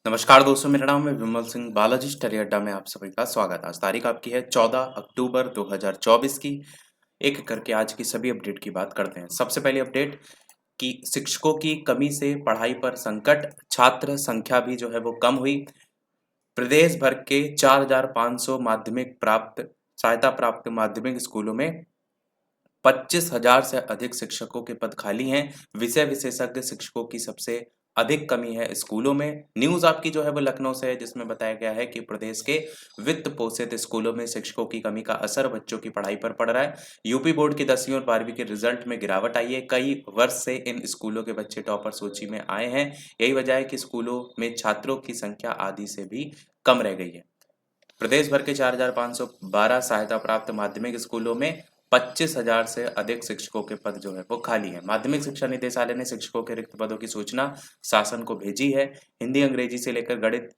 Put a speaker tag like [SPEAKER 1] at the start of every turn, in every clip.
[SPEAKER 1] नमस्कार दोस्तों, मेरा नाम है विमल सिंह। बालाजी स्टडी अड्डा में आप सभी का स्वागत है। आज तारीख आपकी है 14 अक्टूबर 2024 की। एक एक करके आज की सभी अपडेट की बात करते हैं। सबसे पहली अपडेट कि शिक्षकों की कमी से पढ़ाई पर संकट, छात्र संख्या भी जो है वो कम हुई। प्रदेश भर के 4,500 माध्यमिक प्राप्त सहायता प्राप्त माध्यमिक स्कूलों में 25,000 से अधिक शिक्षकों के पद खाली हैं। विषय विशेषज्ञ शिक्षकों की सबसे अधिक कमी है स्कूलों में। न्यूज़ आपकी जो है वो लखनऊ से है, जिसमें बताया गया है कि प्रदेश के वित्त पोषित स्कूलों में शिक्षकों की कमी का असर बच्चों की पढ़ाई पर पड़ रहा है। यूपी बोर्ड की 10वीं और 12वीं के रिजल्ट में गिरावट आई है। कई वर्ष से इन स्कूलों के बच्चे टॉपर सूची में आए हैं। यही वजह है कि स्कूलों में छात्रों की संख्या आधी से भी कम रह गई है। प्रदेश भर के 4,512 सहायता प्राप्त माध्यमिक स्कूलों में 25,000 से अधिक शिक्षकों के पद जो है वो खाली है। माध्यमिक शिक्षा निदेशालय ने शिक्षकों के रिक्त पदों की सूचना शासन को भेजी है। हिंदी, अंग्रेजी से लेकर गणित,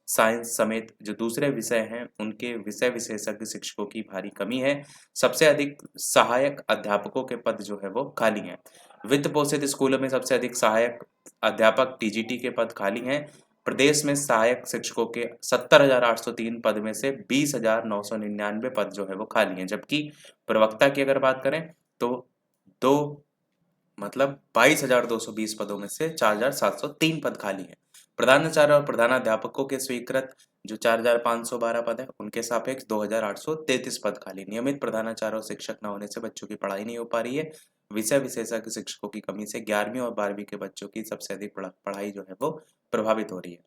[SPEAKER 1] साइंस समेत जो दूसरे विषय हैं उनके विषय विशेषज्ञ शिक्षकों की भारी कमी है। सबसे अधिक सहायक अध्यापकों के पद जो है वो खाली हैं। वित्त पोषित स्कूलों में सबसे अधिक सहायक अध्यापक टीजीटी के पद खाली हैं। प्रदेश में सहायक शिक्षकों के 70,803 पद में से 20,999 पद जो है वो खाली हैं, जबकि प्रवक्ता की अगर बात करें तो दो 22,220 पदों में से 4,703 पद खाली हैं। प्रधानाचार्य और प्रधानाध्यापकों के स्वीकृत जो 4,512 पद हैं उनके सापेक्ष 2,833 पद खाली। नियमित प्रधानाचार्य और शिक्षक न होने से बच्चों की पढ़ाई नहीं हो पा रही है। विषय विशेषज्ञ शिक्षकों की कमी से 11वीं और 12वीं के बच्चों की सबसे अधिक पढ़ाई जो है वो प्रभावित हो रही है।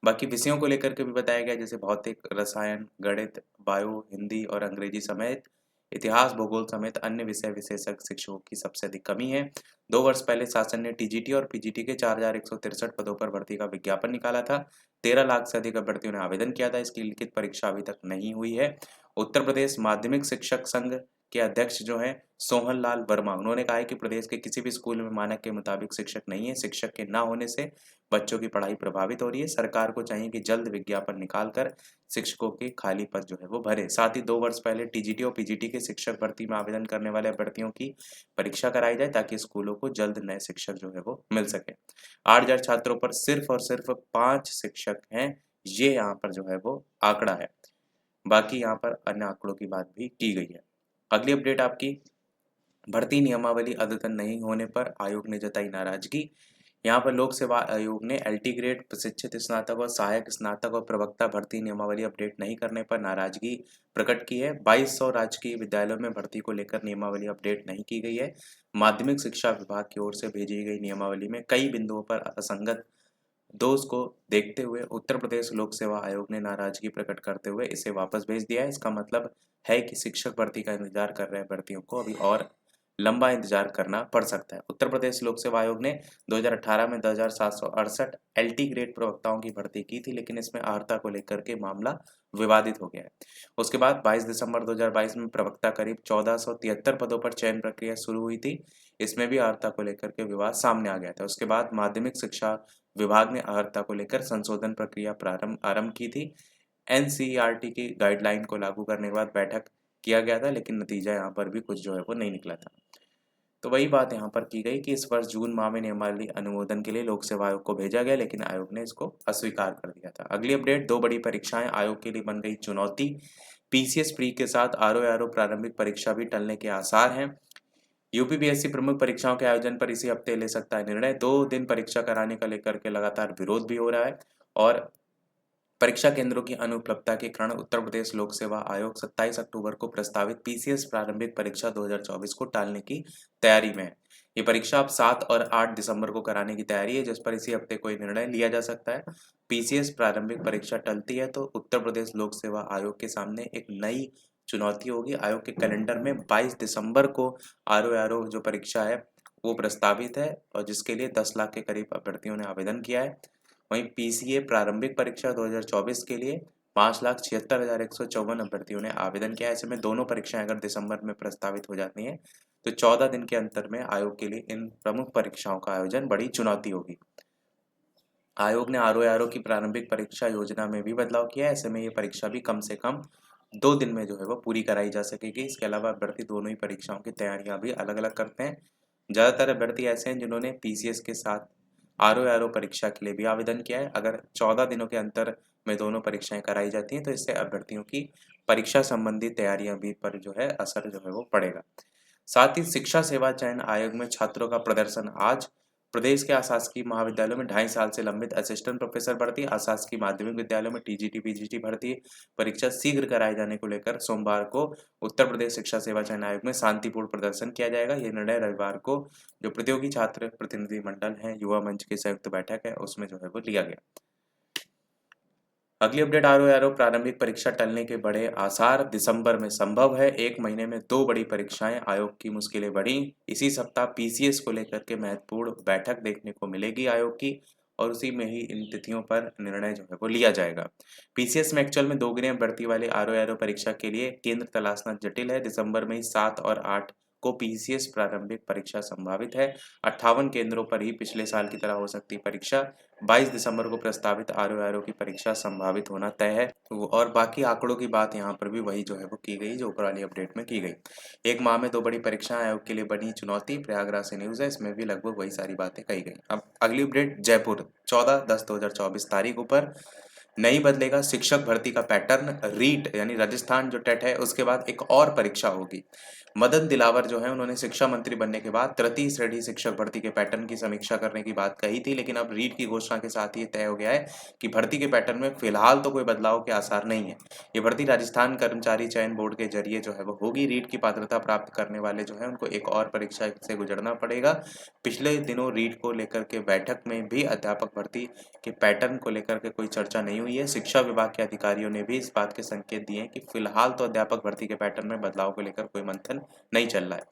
[SPEAKER 1] बाकी विषयों को लेकर के भी बताया गया, जैसे भौतिक, रसायन, गणित, बायो, हिंदी और अंग्रेजी समेत इतिहास, भूगोल समेत अन्य विषय विशेषज्ञ शिक्षकों की सबसे अधिक कमी है। 2 वर्ष पहले शासन ने टीजीटी और पीजीटी के 4,163 पदों पर भर्ती का विज्ञापन निकाला था। 13 लाख से अधिक अभ्यर्थियों ने आवेदन किया था। इसकी लिखित परीक्षा अभी तक नहीं हुई है। उत्तर प्रदेश माध्यमिक शिक्षक संघ के अध्यक्ष जो हैं सोहन लाल वर्मा, उन्होंने कहा है कि प्रदेश के किसी भी स्कूल में मानक के मुताबिक शिक्षक नहीं है। शिक्षक के न होने से बच्चों की पढ़ाई प्रभावित हो रही है। सरकार को चाहिए कि जल्द विज्ञापन निकालकर शिक्षकों के खाली पद जो है वो भरे। साथ ही 2 वर्ष पहले टीजीटी और पीजीटी के शिक्षक भर्ती में आवेदन करने वाले अभ्यर्थियों की परीक्षा कराई जाए ताकि स्कूलों को जल्द नए शिक्षक जो है वो मिल सके। 8,000 छात्रों पर सिर्फ और सिर्फ 5 शिक्षक हैं, ये यहाँ पर जो है वो आंकड़ा है। बाकी यहाँ पर अन्य आंकड़ों की बात भी की गई है। अगली अपडेट आपकी, भर्ती नियमावली अद्यतन नहीं होने पर आयोग ने जताई नाराजगी। यहाँ पर लोक सेवा आयोग ने एलटी ग्रेड, प्रशिक्षित स्नातक और सहायक स्नातक और प्रवक्ता भर्ती नियमावली अपडेट नहीं करने पर नाराजगी प्रकट की है। 2200 राजकीय विद्यालयों में भर्ती को लेकर नियमावली अपडेट नहीं की गई है। माध्यमिक शिक्षा विभाग की ओर से भेजी गई नियमावली में कई बिंदुओं पर असंगत दोष को देखते हुए उत्तर प्रदेश लोक सेवा आयोग ने नाराजगी प्रकट करते हुए इसे वापस भेज दिया है। इसका मतलब है कि शिक्षक भर्ती का इंतजार कर रहे अभ्यर्थियों को अभी और लंबा इंतजार करना पड़ सकता है। उत्तर प्रदेश लोक सेवा आयोग ने 2018 में 2,768 एलटी ग्रेड प्रवक्ताओं की भर्ती की थी, लेकिन इसमें अर्हता को लेकर के मामला विवादित हो गया है। उसके बाद 22 दिसंबर 2022 में प्रवक्ता करीब 1473 पदों पर चयन प्रक्रिया शुरू हुई थी। इसमें भी अर्हता को लेकर के विवाद सामने आ गया था। उसके बाद माध्यमिक शिक्षा विभाग ने अर्हता को लेकर संशोधन प्रक्रिया आरंभ की थी। एनसीईआरटी की गाइडलाइन को लागू करने के बाद बैठक किया गया था, लेकिन नतीजा यहाँ पर भी कुछ जो है वो नहीं निकला था। तो वही बात यहाँ पर की गई कि इस वर्ष जून माह में नियमावली अनुमोदन के लिए लोक सेवा आयोग को भेजा गया, लेकिन आयोग ने इसको अस्वीकार कर दिया था। अगली अपडेट, 2 बड़ी परीक्षाएं आयोग के लिए बन गई चुनौती। पीसीएस प्री के साथ आरओ प्रारंभिक परीक्षा भी टलने के आसार हैं। यूपीपीएससी प्रमुख परीक्षाओं के आयोजन पर इसी हफ्ते ले सकता है निर्णय। 2 दिन परीक्षा कराने का लेकर के लगातार विरोध भी हो रहा है और परीक्षा केंद्रों की अनुपलब्धता के कारण उत्तर प्रदेश लोक सेवा आयोग 27 अक्टूबर को प्रस्तावित पीसीएस प्रारंभिक परीक्षा 2024 को टालने की तैयारी में है। ये परीक्षा अब 7 और 8 दिसंबर को कराने की तैयारी है, जिस पर इसी हफ्ते कोई निर्णय लिया जा सकता है। पीसीएस प्रारंभिक परीक्षा टलती है तो उत्तर प्रदेश लोक सेवा आयोग के सामने एक नई चुनौती होगी। आयोग के कैलेंडर में 22 दिसंबर को आरओ जो परीक्षा है वो प्रस्तावित है और जिसके लिए 10 लाख के करीब अभ्यर्थियों ने आवेदन किया है। वहीं पीसीए प्रारंभिक परीक्षा 2024 के लिए 5,76,154 अभ्यर्थियों ने आवेदन किया है। ऐसे में दोनों परीक्षाएं अगर दिसंबर में प्रस्तावित हो जाती हैं तो 14 दिन के अंतर में आयोग के लिए इन प्रमुख परीक्षाओं का आयोजन बड़ी चुनौती होगी। आयोग ने आरओ की प्रारंभिक परीक्षा योजना में भी बदलाव किया है। ऐसे में ये परीक्षा भी कम से कम 2 दिन में जो है वो पूरी कराई जा सकेगी। इसके अलावा अभ्यर्थी दोनों ही परीक्षाओं की तैयारियां भी अलग अलग करते हैं। ज़्यादातर अभ्यर्थी ऐसे हैं जिन्होंने पीसीएस के साथ आरओ परीक्षा के लिए भी आवेदन किया है। अगर 14 दिनों के अंतर में दोनों परीक्षाएं कराई जाती हैं तो इससे अभ्यर्थियों की परीक्षा संबंधी तैयारियां भी पर जो है असर जो है वो पड़ेगा। साथ ही शिक्षा सेवा चयन आयोग में छात्रों का प्रदर्शन आज। प्रदेश के अशासकीय महाविद्यालयों में 2.5 साल से लंबित असिस्टेंट प्रोफेसर भर्ती, अशासकीय माध्यमिक विद्यालयों में टीजीटी पीजीटी भर्ती परीक्षा शीघ्र कराए जाने को लेकर सोमवार को उत्तर प्रदेश शिक्षा सेवा चयन आयोग में शांतिपूर्ण प्रदर्शन किया जाएगा। ये निर्णय रविवार को जो प्रतियोगी छात्र प्रतिनिधि मंडल है युवा मंच की संयुक्त बैठक है उसमें जो है वो लिया गया। अगली अपडेट आरओ प्रारंभिक परीक्षा टलने के बड़े आसार, दिसंबर में संभव है। 1 महीने में 2 बड़ी परीक्षाएं, आयोग की मुश्किलें बढ़ी। इसी सप्ताह पीसीएस को लेकर के महत्वपूर्ण बैठक देखने को मिलेगी आयोग की और उसी में ही इन तिथियों पर निर्णय जो है वो लिया जाएगा। पीसीएस में एक्चुअल में दोगुनी भर्ती वाले आरओ परीक्षा के लिए केंद्र तलाशना जटिल है। दिसंबर में ही 7 और 8 को पीसीएस प्रारंभिक परीक्षा संभावित है। 58 केंद्रों पर ही पिछले साल की तरह हो सकती परीक्षा। 22 दिसंबर को प्रस्तावित आरओ की परीक्षा संभावित होना तय है। और बाकी आंकड़ों की बात यहाँ पर भी वही जो है वो की गई जो ऊपर वाली अपडेट में की गई। 1 माह में 2 बड़ी परीक्षाएं, आयोग के लिए बनी चुनौती, प्रयागराज से न्यूज है, इसमें भी लगभग वही सारी बातें कही गई। अब अगली अपडेट जयपुर 14/10/2024 तारीख ऊपर नहीं बदलेगा शिक्षक भर्ती का पैटर्न। रीट यानी राजस्थान जो टेट है उसके बाद एक और परीक्षा होगी। मदन दिलावर जो है उन्होंने शिक्षा मंत्री बनने के बाद तृतीय श्रेणी शिक्षक भर्ती के पैटर्न की समीक्षा करने की बात कही थी, लेकिन अब रीट की घोषणा के साथ ही तय हो गया है कि भर्ती के पैटर्न में फिलहाल तो कोई बदलाव के आसार नहीं है। ये भर्ती राजस्थान कर्मचारी चयन बोर्ड के जरिए जो है वो होगी। रीट की पात्रता प्राप्त करने वाले जो है उनको एक और परीक्षा से गुजरना पड़ेगा। पिछले दिनों रीट को लेकर के बैठक में भी अध्यापक भर्ती के पैटर्न को लेकर के कोई चर्चा नहीं हुई है। शिक्षा विभाग के अधिकारियों ने भी इस बात के संकेत दिए कि फिलहाल तो अध्यापक भर्ती के पैटर्न में बदलाव को लेकर कोई मंथन नहीं चल रहा है।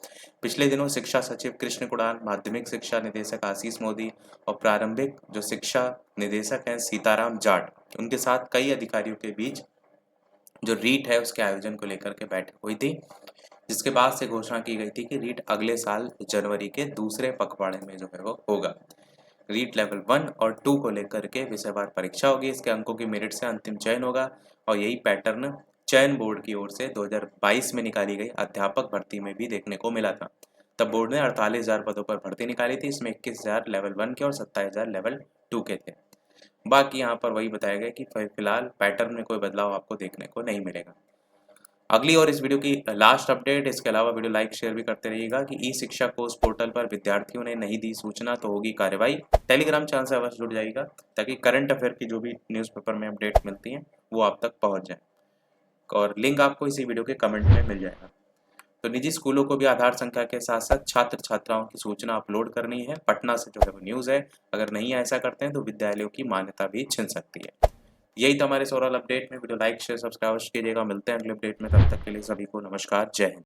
[SPEAKER 1] पिछले दिनों शिक्षा सचिव कृष्ण कुणाल, माध्यमिक शिक्षा निदेशक आशीष मोदी और प्रारंभिक जो शिक्षा निदेशक हैं सीताराम जाट, उनके साथ कई अधिकारियों के बीच जो रीट है उसके आयोजन को लेकर के बैठक हुई थी, जिसके बाद से घोषणा की गई थी कि रीट अगले साल जनवरी के दूसरे पखवाड़े में जो है वो होगा। रीट लेवल 1 और 2 को लेकर के विषयवार परीक्षा होगी। इसके अंकों की मेरिट से अंतिम चयन होगा और यही पैटर्न चयन बोर्ड की ओर से 2022 में निकाली गई अध्यापक भर्ती में भी देखने को मिला था। तब बोर्ड ने 48,000 पदों पर भर्ती निकाली थी। इसमें 21,000 लेवल 1 के और 27,000 लेवल 2 के थे। बाकी यहाँ पर वही बताया गया कि फिलहाल पैटर्न में कोई बदलाव आपको देखने को नहीं मिलेगा। अगली और इस वीडियो की लास्ट अपडेट, इसके अलावा वीडियो लाइक शेयर भी करते रहिएगा कि ई शिक्षा कोर्स पोर्टल पर विद्यार्थियों ने नहीं दी सूचना तो होगी कार्रवाई। टेलीग्राम चैनल से अवश्य जुड़ जाइएगा ताकि करंट अफेयर की जो भी न्यूज़पेपर में अपडेट मिलती हैं वो आप तक पहुंच जाए और लिंक आपको इसी वीडियो के कमेंट में मिल जाएगा। तो निजी स्कूलों को भी आधार संख्या के साथ साथ छात्र छात्राओं की सूचना अपलोड करनी है। पटना से जो है वो न्यूज़ है, अगर नहीं ऐसा करते हैं तो विद्यालयों की मान्यता भी छिन सकती है। यही था हमारे ओवरऑल अपडेट में। वीडियो लाइक शेयर सब्सक्राइब कीजिएगा। मिलते हैं अगले अपडेट में, तब तक के लिए सभी को नमस्कार, जय हिंद।